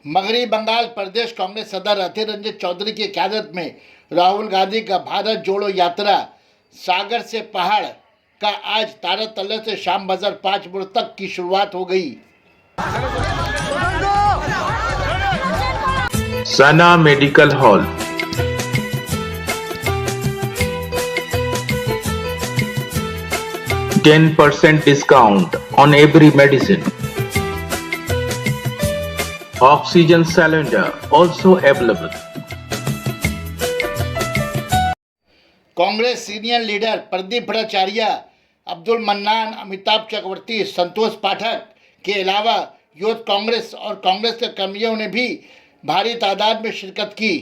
मगरी बंगाल प्रदेश कांग्रेस सदर अधीर रंजन चौधरी की क़यादत में राहुल गांधी का भारत जोड़ो यात्रा सागर से पहाड़ का आज तारातल्ले से शाम बाजार 5 मुड़ तक की शुरुआत हो गई। Sana medical hall, 10% discount on every medicine. Oxygen cylinder also available. Congress senior leader Pradip Bhattacharya, Abdul Mannan, Amitabh Chakraborty, Santosh Pathak के अलावा यूथ कांग्रेस और कांग्रेस के कर्मियों ने भी भारी तादाद में शिरकत की।